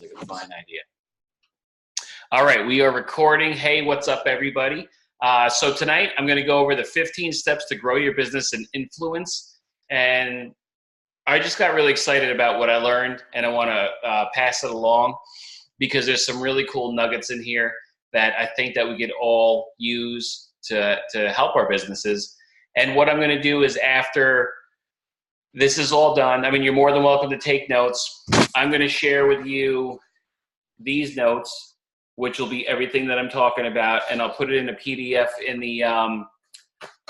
like a fine idea. All right, we are recording. Hey, what's up, everybody? So tonight, I'm going to go over the 15 steps to grow your business and influence. And I just got really excited about what I learned, and I want to pass it along because there's some really cool nuggets in here that I think that we could all use to help our businesses. And what I'm going to do is after this is all done, I mean, you're more than welcome to take notes. I'm going to share with you these notes, which will be everything that I'm talking about, and I'll put it in a PDF in the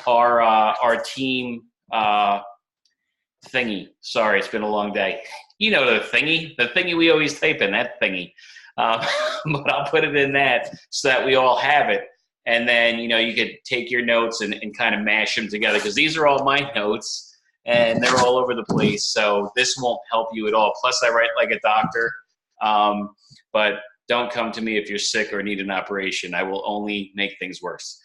our team thingy. Sorry, it's been a long day. You know the thingy we always type in, that thingy. But I'll put it in that so that we all have it. And then, you know, you could take your notes and kind of mash them together, because these are all my notes and they're all over the place. So this won't help you at all. Plus, I write like a doctor. But don't come to me if you're sick or need an operation. I will only make things worse.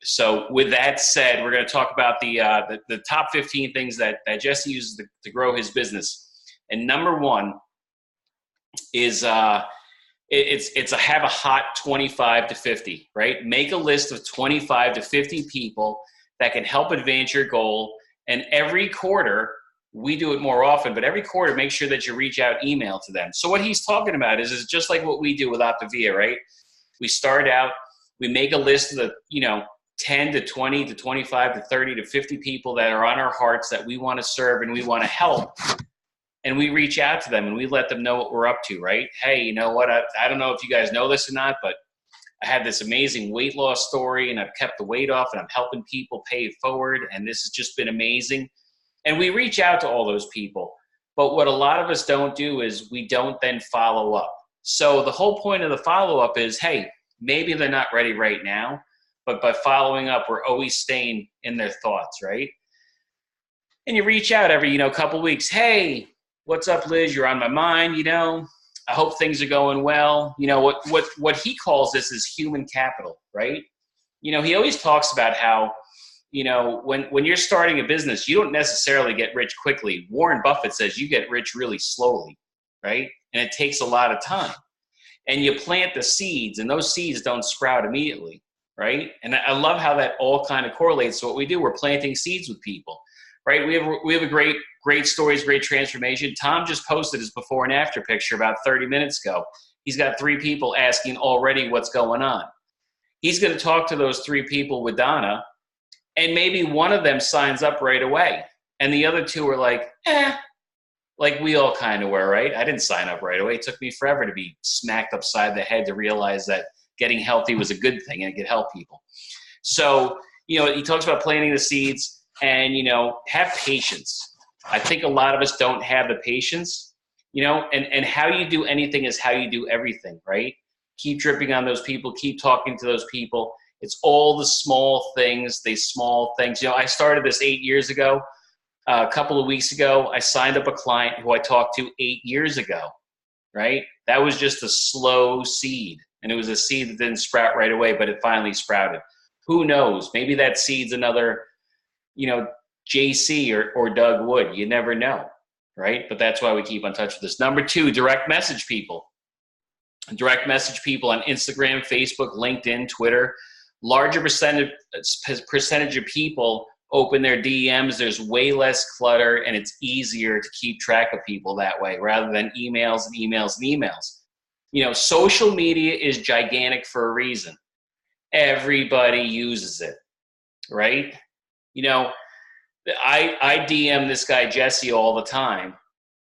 So with that said, we're going to talk about the top 15 things that Jesse uses to grow his business. And number one is have a hot 25 to 50, right? Make a list of 25 to 50 people that can help advance your goal. And every quarter, we do it more often, but every quarter, make sure that you reach out email to them. So what he's talking about is just like what we do with Optavia, right? We start out, we make a list of the, 10 to 20 to 25 to 30 to 50 people that are on our hearts that we want to serve and we want to help. And we reach out to them and we let them know what we're up to, right? Hey, you know what? I don't know if you guys know this or not, but I had this amazing weight loss story and I've kept the weight off and I'm helping people pay it forward. And this has just been amazing. And we reach out to all those people. But what a lot of us don't do is we don't then follow up. So the whole point of the follow-up is, hey, maybe they're not ready right now, but by following up, we're always staying in their thoughts, right? And you reach out every, couple weeks. Hey, what's up, Liz? You're on my mind, I hope things are going well. What he calls this is human capital, right? He always talks about how, when you're starting a business, you don't necessarily get rich quickly. Warren Buffett says you get rich really slowly, right? And it takes a lot of time. And you plant the seeds, and those seeds don't sprout immediately, right? And I love how that all kind of correlates to what we do. We're planting seeds with people, right? We have a great stories, great transformation. Tom just posted his before and after picture about 30 minutes ago. He's got 3 people asking already what's going on. He's going to talk to those 3 people with Donna, and maybe one of them signs up right away. And the other 2 are like, like we all kind of were, right? I didn't sign up right away. It took me forever to be smacked upside the head to realize that getting healthy was a good thing and it could help people. So, he talks about planting the seeds and, have patience. I think a lot of us don't have the patience, and how you do anything is how you do everything, right? Keep dripping on those people, keep talking to those people. It's all the small things, I started this 8 years ago. A couple of weeks ago, I signed up a client who I talked to 8 years ago, right? That was just a slow seed. And it was a seed that didn't sprout right away, but it finally sprouted. Who knows? Maybe that seed's another, JC or Doug Wood. You never know, right? But that's why we keep in touch with this. Number 2, direct message people. Direct message people on Instagram, Facebook, LinkedIn, Twitter. Larger percentage of people open their DMs. There's way less clutter, and it's easier to keep track of people that way rather than emails and emails and emails. Social media is gigantic for a reason. Everybody uses it, right? I DM this guy, Jesse, all the time,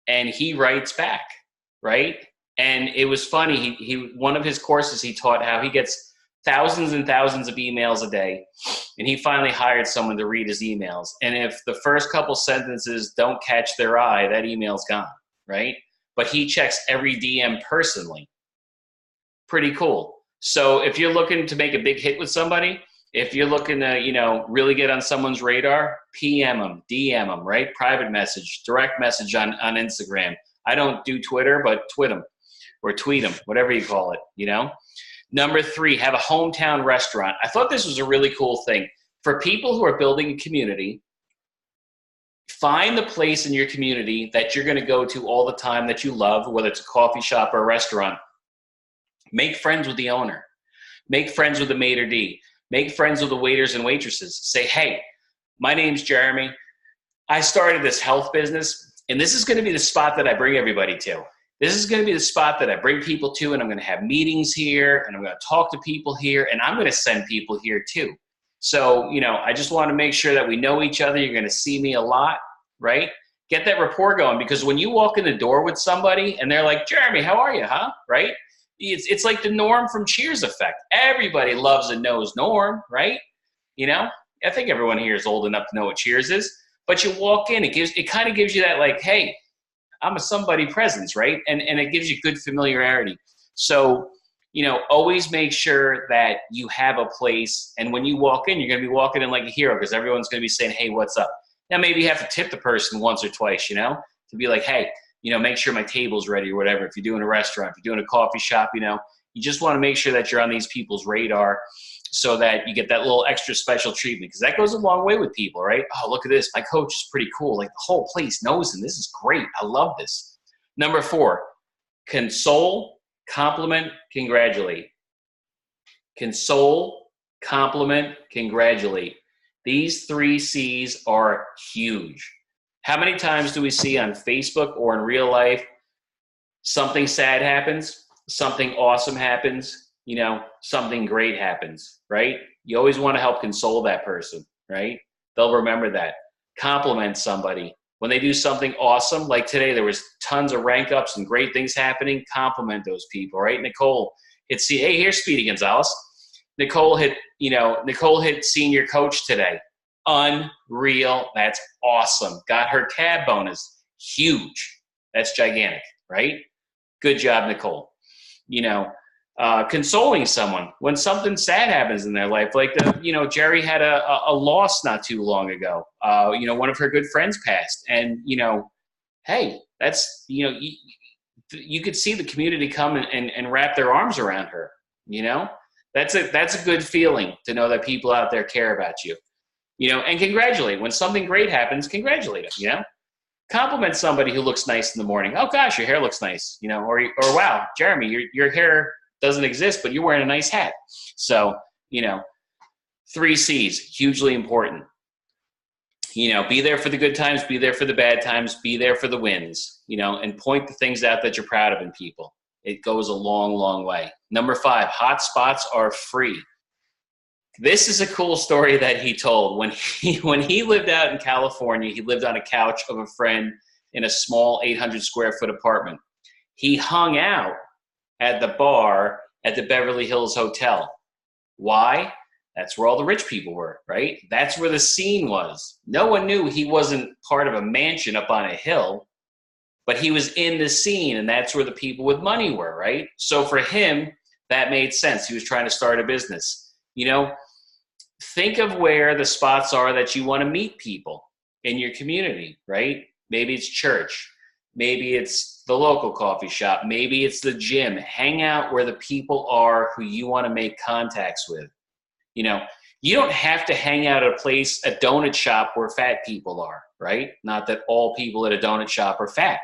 and he writes back, right? And it was funny. He one of his courses, he taught how he gets thousands and thousands of emails a day, and he finally hired someone to read his emails. And if the first couple sentences don't catch their eye, that email's gone, right? But he checks every DM personally. Pretty cool. So if you're looking to make a big hit with somebody, if you're looking to, really get on someone's radar, PM them, DM them, right? Private message, direct message on Instagram. I don't do Twitter, but tweet them, whatever you call it, Number 3, have a hometown restaurant. I thought this was a really cool thing. For people who are building a community, Find the place in your community that you're going to go to all the time that you love, whether it's a coffee shop or a restaurant. Make friends with the owner. Make friends with the maitre d'. Make friends with the waiters and waitresses. Say, hey, my name's Jeremy. I started this health business, and this is going to be the spot that I bring everybody to. This is going to be the spot that I bring people to, and I'm going to have meetings here, and I'm going to talk to people here, and I'm going to send people here too. So, I just want to make sure that we know each other. You're going to see me a lot, right? Get that rapport going, because when you walk in the door with somebody and they're like, Jeremy, how are you, huh? Right? It's like the Norm from Cheers effect. Everybody loves and knows Norm, right? I think everyone here is old enough to know what Cheers is. But you walk in, it kind of gives you that like, hey, I'm a somebody presence, right? And it gives you good familiarity. So, always make sure that you have a place. And when you walk in, you're going to be walking in like a hero, because everyone's going to be saying, hey, what's up? Now, maybe you have to tip the person once or twice, to be like, hey, make sure my table's ready or whatever. If you're doing a restaurant, if you're doing a coffee shop, you just want to make sure that you're on these people's radar so that you get that little extra special treatment, because that goes a long way with people, right? Oh, look at this. My coach is pretty cool. Like, the whole place knows him. This is great. I love this. Number 4, console, compliment, congratulate. Console, compliment, congratulate. These 3 C's are huge. How many times do we see on Facebook or in real life something sad happens, something awesome happens, something great happens, right? You always want to help console that person, right? They'll remember that. Compliment somebody. When they do something awesome, like today, there was tons of rank ups and great things happening. Compliment those people, right? Nicole hit hey, here's Speedy Gonzalez. Nicole hit senior coach today. Unreal. That's awesome. Got her tab bonus. Huge. That's gigantic, right? Good job, Nicole. Consoling someone when something sad happens in their life, like Jerry had a loss not too long ago. One of her good friends passed, and hey, that's you could see the community come and wrap their arms around her. That's a good feeling to know that people out there care about you. And congratulate when something great happens. Congratulate them. Compliment somebody who looks nice in the morning. Oh gosh, your hair looks nice. Or wow, Jeremy, your hair doesn't exist, but you're wearing a nice hat. So, 3 C's, hugely important. Be there for the good times, be there for the bad times, be there for the wins, and point the things out that you're proud of in people. It goes a long, long way. Number 5, hot spots are free. This is a cool story that he told. When he lived out in California, he lived on a couch of a friend in a small 800 square foot apartment. He hung out at the bar at the Beverly Hills Hotel. Why? That's where all the rich people were, right? That's where the scene was. No one knew he wasn't part of a mansion up on a hill, but he was in the scene, and that's where the people with money were, right? So for him, that made sense. He was trying to start a business. Think of where the spots are that you want to meet people in your community, right? Maybe it's church. Maybe it's the local coffee shop. Maybe it's the gym. Hang out where the people are who you want to make contacts with. You don't have to hang out at a donut shop where fat people are, right? Not that all people at a donut shop are fat.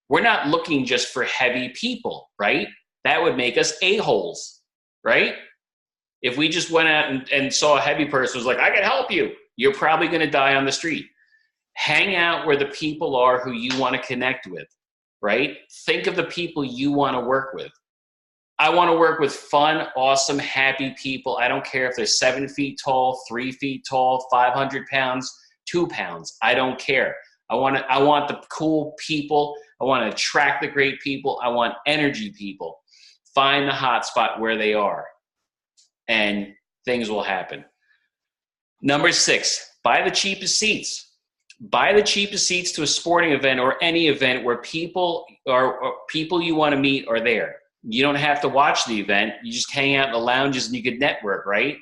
We're not looking just for heavy people, right? That would make us a-holes, right? If we just went out and saw a heavy person who was like, I can help you, you're probably going to die on the street. Hang out where the people are who you want to connect with, right? Think of the people you want to work with. I want to work with fun, awesome, happy people. I don't care if they're 7 feet tall, 3 feet tall, 500 pounds, 2 pounds. I don't care. I want the cool people. I want to attract the great people. I want energy people. Find the hot spot where they are, and things will happen. Number 6, buy the cheapest seats. Buy the cheapest seats to a sporting event or any event where people you want to meet are there. You don't have to watch the event. You just hang out in the lounges and you could network, right?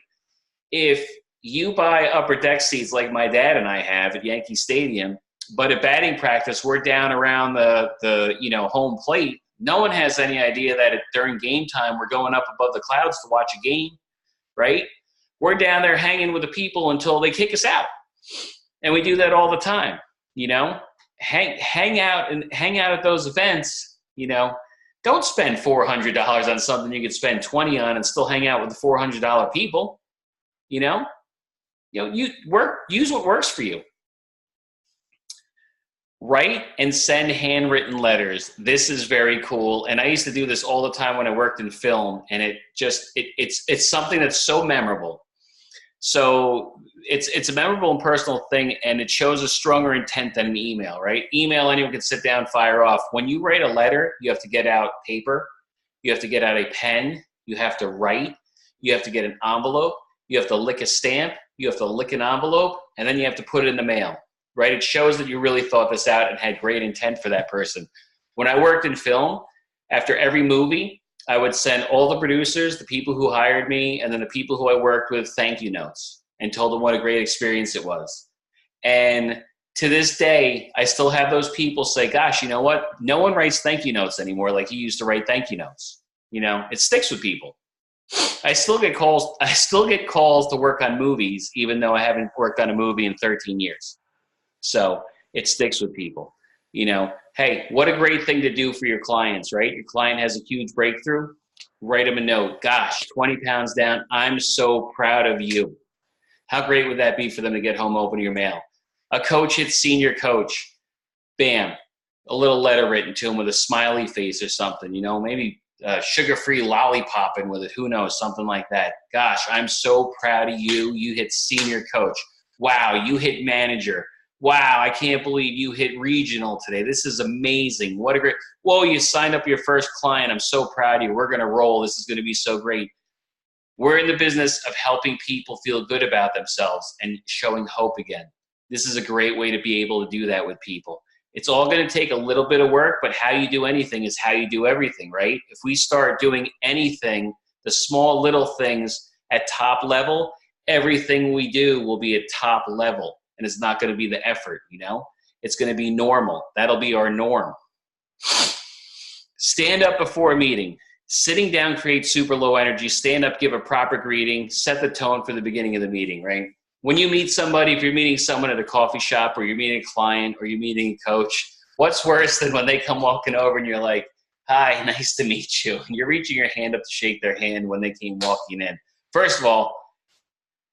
If you buy upper deck seats like my dad and I have at Yankee Stadium, but at batting practice we're down around the home plate, no one has any idea that during game time we're going up above the clouds to watch a game, right? We're down there hanging with the people until they kick us out. And we do that all the time. You know, hang out at those events. You know, don't spend $400 on something you could spend 20 on and still hang out with the $400 people. You know, use what works for you. Write and send handwritten letters. This is very cool. And I used to do this all the time when I worked in film, and it's something that's so memorable. So it's a memorable and personal thing, and it shows a stronger intent than an email, right? Email, anyone can sit down, fire off. When you write a letter, you have to get out paper, you have to get out a pen, you have to write, you have to get an envelope, you have to lick a stamp, you have to lick an envelope, and then you have to put it in the mail. Right? It shows that you really thought this out and had great intent for that person. When I worked in film, after every movie, I would send all the producers, the people who hired me, and then the people who I worked with thank you notes and told them what a great experience it was. And to this day, I still have those people say, gosh, you know what? No one writes thank you notes anymore like you used to write thank you notes. You know, it sticks with people. I still get calls to work on movies, even though I haven't worked on a movie in 13 years. So it sticks with people. You know, hey, what a great thing to do for your clients, right? Your client has a huge breakthrough. Write them a note. Gosh, 20 pounds down. I'm so proud of you. How great would that be for them to get home, open your mail? A coach hits senior coach. Bam. A little letter written to him with a smiley face or something. You know, maybe sugar-free lollipop in with it. Who knows? Something like that. Gosh, I'm so proud of you. You hit senior coach. Wow, you hit manager. Wow, I can't believe you hit regional today. This is amazing. What a great, whoa, you signed up your first client. I'm so proud of you. We're going to roll. This is going to be so great. We're in the business of helping people feel good about themselves and showing hope again. This is a great way to be able to do that with people. It's all going to take a little bit of work, but how you do anything is how you do everything, right? If we start doing anything, the small little things at top level, everything we do will be at top level. And it's not going to be the effort, you know? It's going to be normal. That'll be our norm. Stand up before a meeting. Sitting down creates super low energy. Stand up, give a proper greeting, set the tone for the beginning of the meeting, right? When you meet somebody, if you're meeting someone at a coffee shop or you're meeting a client or you're meeting a coach, what's worse than when they come walking over and you're like, hi, nice to meet you. And you're reaching your hand up to shake their hand when they came walking in. First of all,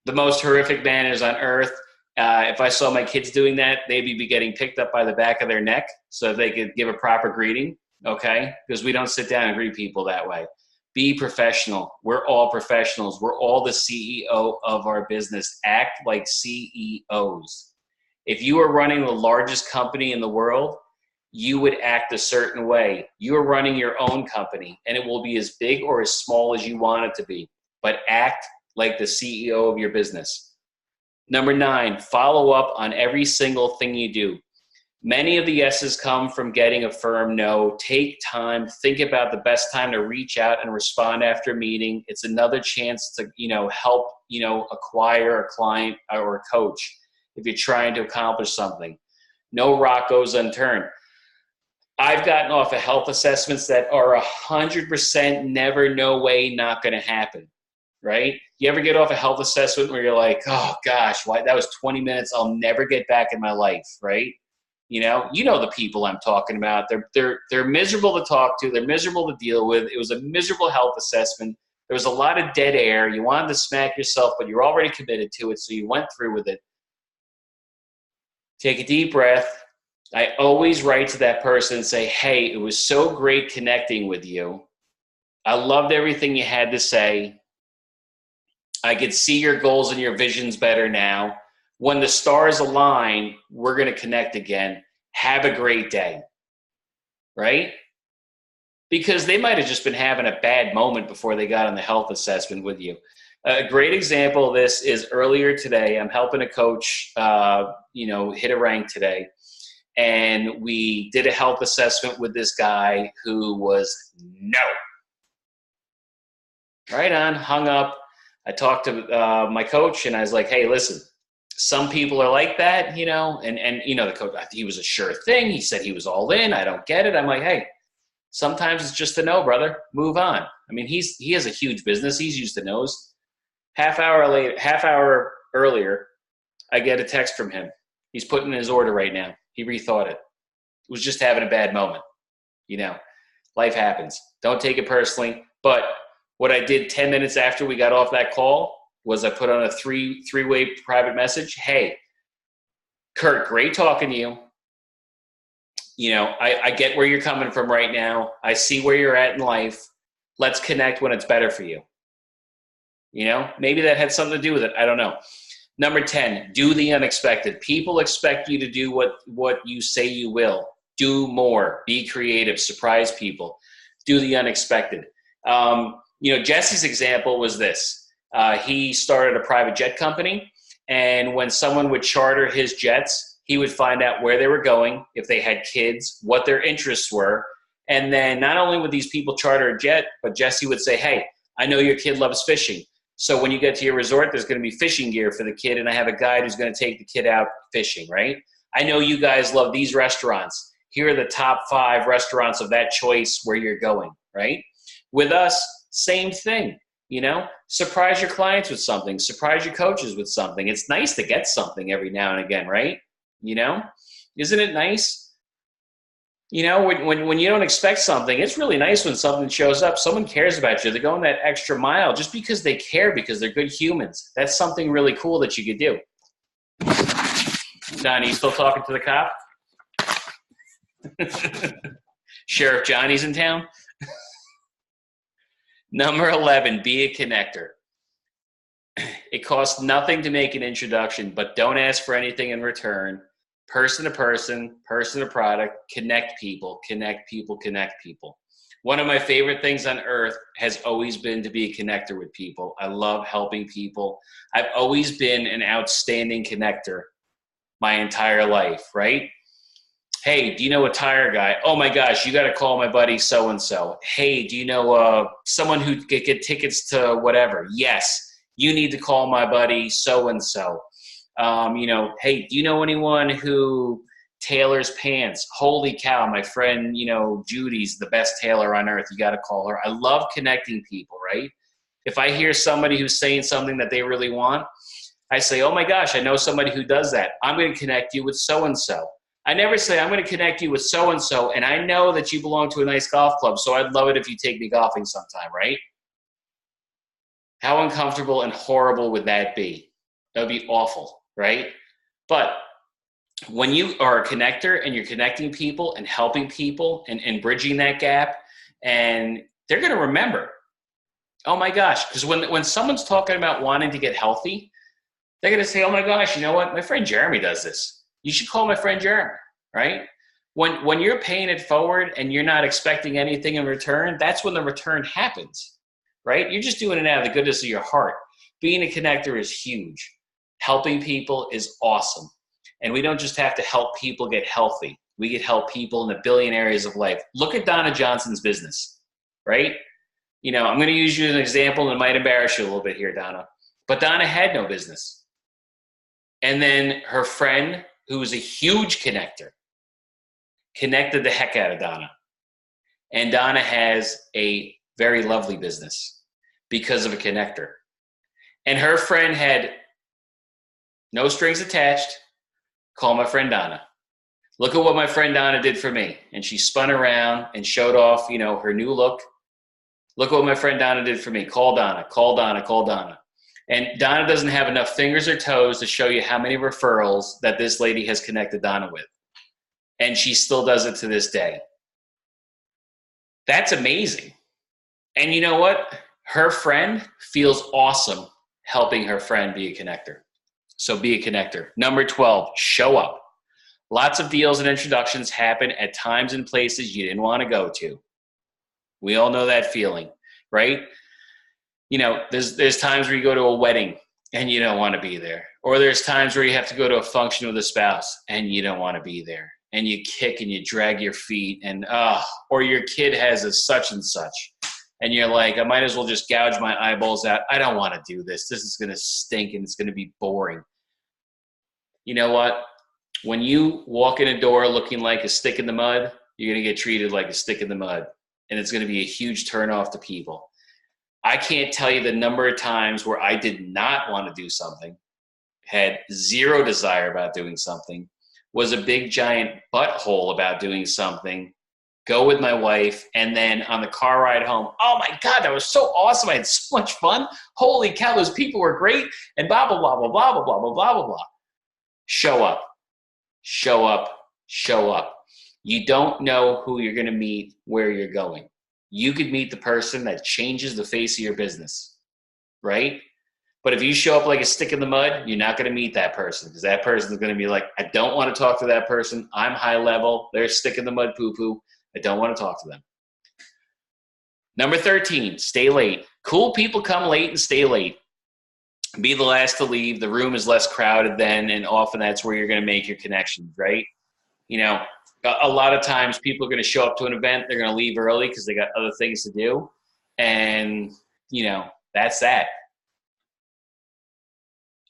the most horrific manners on earth. If I saw my kids doing that, they'd be getting picked up by the back of their neck so they could give a proper greeting, okay? Because we don't sit down and greet people that way. Be professional. We're all professionals. We're all the CEO of our business. Act like CEOs. If you are running the largest company in the world, you would act a certain way. You are running your own company, and it will be as big or as small as you want it to be. But act like the CEO of your business. Number 9, follow up on every single thing you do. Many of the yeses come from getting a firm no. Take time. Think about the best time to reach out and respond after a meeting. It's another chance to, help, acquire a client or a coach if you're trying to accomplish something. No rock goes unturned. I've gotten off of health assessments that are 100% never, no way, not going to happen. Right? You ever get off a health assessment where you're like, oh gosh, why that was 20 minutes I'll never get back in my life, right? You know the people I'm talking about. They're miserable to talk to, they're miserable to deal with. It was a miserable health assessment. There was a lot of dead air. You wanted to smack yourself, but you're already committed to it, so you went through with it. Take a deep breath. I always write to that person and say, hey, it was so great connecting with you. I loved everything you had to say. I could see your goals and your visions better now. When the stars align, we're going to connect again. Have a great day. Right? Because they might have just been having a bad moment before they got on the health assessment with you. A great example of this is earlier today, I'm helping a coach, hit a rank today. And we did a health assessment with this guy who was no. Right on, hung up. I talked to my coach and I was like, hey, listen, some people are like that, and the coach, he was a sure thing. He said he was all in. I don't get it. I'm like, hey, sometimes it's just a no, brother. Move on. I mean, he has a huge business. He's used to no's. Half hour earlier, I get a text from him. He's putting in his order right now. He rethought it. It was just having a bad moment. You know, life happens. Don't take it personally. But what I did 10 minutes after we got off that call was I put on a three-way private message. Hey, Kurt, great talking to you. You know, I get where you're coming from right now. I see where you're at in life. Let's connect when it's better for you. You know, maybe that had something to do with it. I don't know. Number 10, do the unexpected. People expect you to do what you say you will. Do more. Be creative. Surprise people. Do the unexpected. You know, Jesse's example was this. He started a private jet company, and when someone would charter his jets, he would find out where they were going, if they had kids, what their interests were. And then not only would these people charter a jet, but Jesse would say, hey, I know your kid loves fishing. So when you get to your resort, there's going to be fishing gear for the kid, and I have a guide who's going to take the kid out fishing, right? I know you guys love these restaurants. Here are the top 5 restaurants of that choice where you're going, right? With us, same thing, you know? Surprise your clients with something. Surprise your coaches with something. It's nice to get something every now and again, right? You know? Isn't it nice? You know, when you don't expect something, it's really nice when something shows up. Someone cares about you. They're going that extra mile just because they care, because they're good humans. That's something really cool that you could do. Donnie, you still talking to the cop? Sheriff Johnny's in town? Number 11, be a connector. It costs nothing to make an introduction, but don't ask for anything in return. Person to person, person to product, connect people, connect people, connect people. One of my favorite things on earth has always been to be a connector with people. I love helping people. I've always been an outstanding connector my entire life, right? Hey, do you know a tire guy? Oh my gosh, you got to call my buddy so-and-so. Hey, do you know someone who could get tickets to whatever? Yes, you need to call my buddy so-and-so. You know, hey, do you know anyone who tailors pants? Holy cow, my friend, you know, Judy's the best tailor on earth. You got to call her. I love connecting people, right? If I hear somebody who's saying something that they really want, I say, oh my gosh, I know somebody who does that. I'm going to connect you with so-and-so. I never say, I'm going to connect you with so-and-so, and I know that you belong to a nice golf club, so I'd love it if you take me golfing sometime, right? How uncomfortable and horrible would that be? That would be awful, right? But when you are a connector and you're connecting people and helping people and bridging that gap, and they're going to remember, oh my gosh, because when someone's talking about wanting to get healthy, they're going to say, oh my gosh, you know what? My friend Jeremy does this. You should call my friend Jeremy, right? When you're paying it forward and you're not expecting anything in return, that's when the return happens, right? You're just doing it out of the goodness of your heart. Being a connector is huge. Helping people is awesome. And we don't just have to help people get healthy. We can help people in a billion areas of life. Look at Donna Johnson's business, right? You know, I'm going to use you as an example, and it might embarrass you a little bit here, Donna. But Donna had no business. And then her friend, who was a huge connector, connected the heck out of Donna. And Donna has a very lovely business because of a connector. And her friend had no strings attached. Call my friend Donna. Look at what my friend Donna did for me. And she spun around and showed off, you know, her new look. Look what my friend Donna did for me. Call Donna, call Donna, call Donna. And Donna doesn't have enough fingers or toes to show you how many referrals that this lady has connected Donna with. And she still does it to this day. That's amazing. And you know what? Her friend feels awesome helping her friend be a connector. So be a connector. Number 12, show up. Lots of deals and introductions happen at times and places you didn't want to go to. We all know that feeling, right? You know, there's times where you go to a wedding and you don't want to be there. Or there's times where you have to go to a function with a spouse and you don't want to be there. And you kick and you drag your feet and, or your kid has a such and such. And you're like, I might as well just gouge my eyeballs out. I don't want to do this. This is going to stink and it's going to be boring. You know what? When you walk in a door looking like a stick in the mud, you're going to get treated like a stick in the mud. And it's going to be a huge turnoff to people. I can't tell you the number of times where I did not want to do something, had zero desire about doing something, was a big giant butthole about doing something, go with my wife, and then on the car ride home, oh my God, that was so awesome. I had so much fun. Holy cow, those people were great, and blah, blah, blah, blah, blah, blah, blah, blah, blah, blah, blah. Show up, show up, show up. You don't know who you're going to meet, where you're going. You could meet the person that changes the face of your business, right? But if you show up like a stick in the mud, you're not going to meet that person, because that person is going to be like, I don't want to talk to that person. I'm high level. They're a stick in the mud poo-poo. I don't want to talk to them. Number 13, stay late. Cool people come late and stay late. Be the last to leave. The room is less crowded then, and often that's where you're going to make your connections, right? You know, a lot of times people are going to show up to an event. They're going to leave early because they got other things to do. And, you know, that's that.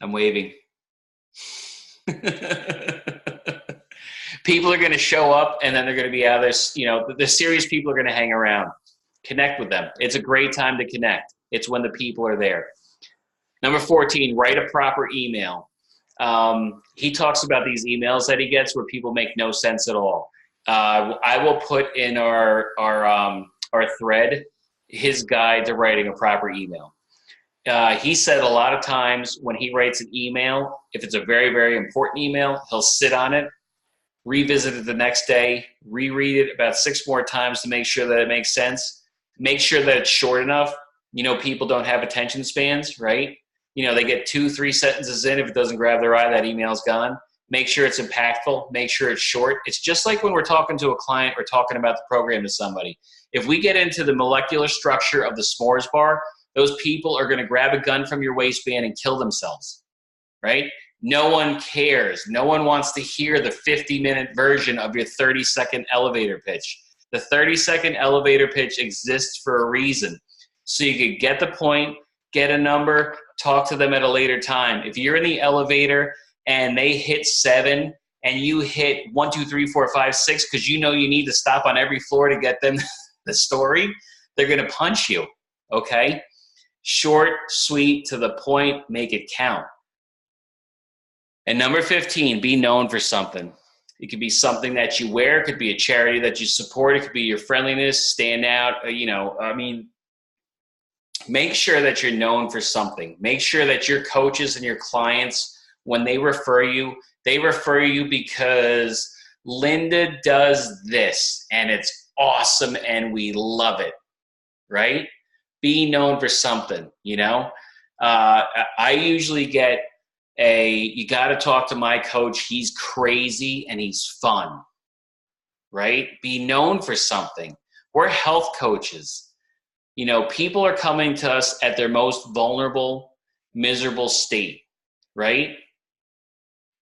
I'm waving. People are going to show up, and then they're going to be out there. You know, the serious people are going to hang around. Connect with them. It's a great time to connect. It's when the people are there. Number 14, write a proper email. He talks about these emails that he gets where people make no sense at all. I will put in our thread his guide to writing a proper email. He said a lot of times when he writes an email, if it's a very, very important email, he'll sit on it, revisit it the next day, reread it about 6 more times to make sure that it makes sense. Make sure that it's short enough. You know, people don't have attention spans, right? You know, they get 2-3 sentences in. If it doesn't grab their eye, that email's gone. Make sure it's impactful. Make sure it's short. It's just like when we're talking to a client or talking about the program to somebody. If we get into the molecular structure of the s'mores bar, those people are going to grab a gun from your waistband and kill themselves, right? No one cares. No one wants to hear the 50-minute version of your 30-second elevator pitch. The 30-second elevator pitch exists for a reason. So you could get the point, get a number, talk to them at a later time. If you're in the elevator and they hit 7 and you hit 1, 2, 3, 4, 5, 6 because you know you need to stop on every floor to get them the story, they're going to punch you, okay? Short, sweet, to the point, make it count. And number 15, be known for something. It could be something that you wear. It could be a charity that you support. It could be your friendliness, stand out. You know, I mean, make sure that you're known for something. Make sure that your coaches and your clients, when they refer you because Linda does this and it's awesome and we love it, right? Be known for something, you know? I usually get you got to talk to my coach. He's crazy and he's fun, right? Be known for something. We're health coaches. You know, people are coming to us at their most vulnerable, miserable state, right?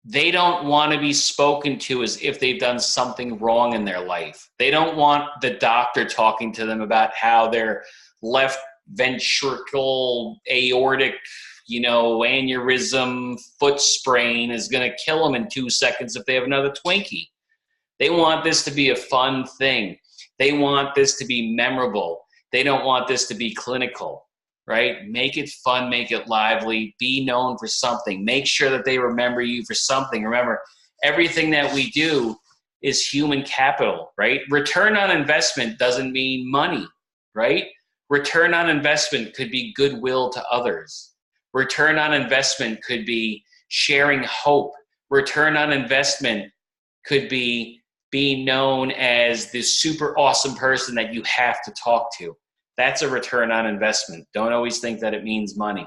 They don't want to be spoken to as if they've done something wrong in their life. They don't want the doctor talking to them about how their left ventricle aortic, you know, aneurysm, foot sprain is going to kill them in 2 seconds if they have another Twinkie. They want this to be a fun thing. They want this to be memorable. They don't want this to be clinical, right? Make it fun, make it lively, be known for something. Make sure that they remember you for something. Remember, everything that we do is human capital, right? Return on investment doesn't mean money, right? Return on investment could be goodwill to others. Return on investment could be sharing hope. Return on investment could be being known as this super awesome person that you have to talk to. That's a return on investment. Don't always think that it means money.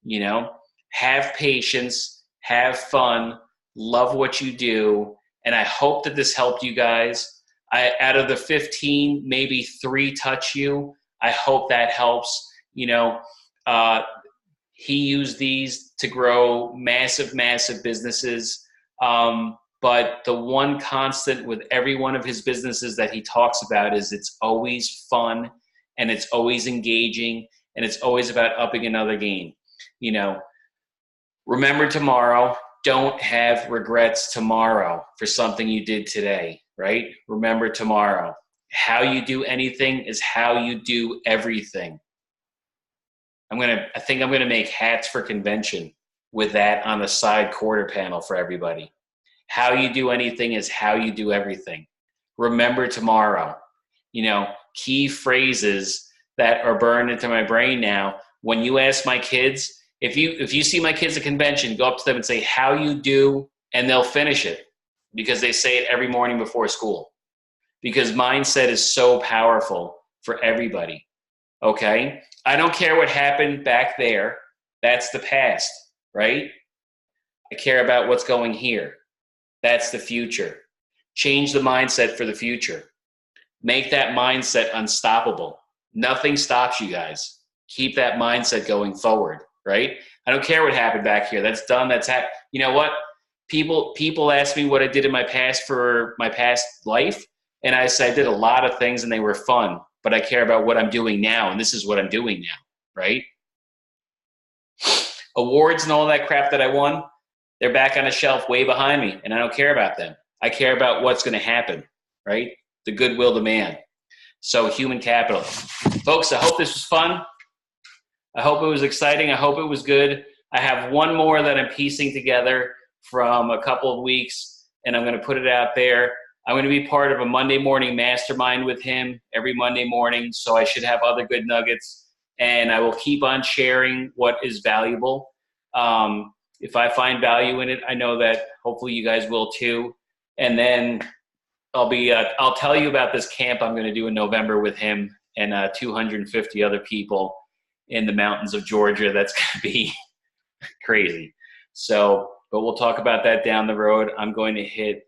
You know, have patience, have fun, love what you do. And I hope that this helped you guys. Out of the 15, maybe 3 touch you. I hope that helps. You know, he used these to grow massive, massive businesses. But the one constant with every one of his businesses that he talks about is it's always fun and it's always engaging and it's always about upping another game. You know, remember tomorrow. Don't have regrets tomorrow for something you did today, right? Remember tomorrow. How you do anything is how you do everything. I think I'm gonna make hats for convention with that on the side quarter panel for everybody. How you do anything is how you do everything. Remember tomorrow. You know, key phrases that are burned into my brain now. When you ask my kids, if you see my kids at convention, go up to them and say, how you do, and they'll finish it because they say it every morning before school. Because mindset is so powerful for everybody. Okay? I don't care what happened back there. That's the past, right? I care about what's going here. That's the future. Change the mindset for the future. Make that mindset unstoppable. Nothing stops you guys. Keep that mindset going forward, right? I don't care what happened back here. That's done. That's you know what? People ask me what I did in my past for my past life, and I said I did a lot of things and they were fun, but I care about what I'm doing now, and this is what I'm doing now, right? Awards and all that crap that I won, they're back on a shelf way behind me, and I don't care about them. I care about what's going to happen, right? The goodwill demand. So human capital. Folks, I hope this was fun. I hope it was exciting. I hope it was good. I have one more that I'm piecing together from a couple of weeks, and I'm going to put it out there. I'm going to be part of a Monday morning mastermind with him every Monday morning, so I should have other good nuggets, and I will keep on sharing what is valuable. If I find value in it, I know that hopefully you guys will too. And then I'll tell you about this camp I'm going to do in November with him and 250 other people in the mountains of Georgia. That's going to be crazy. So, but we'll talk about that down the road. I'm going to hit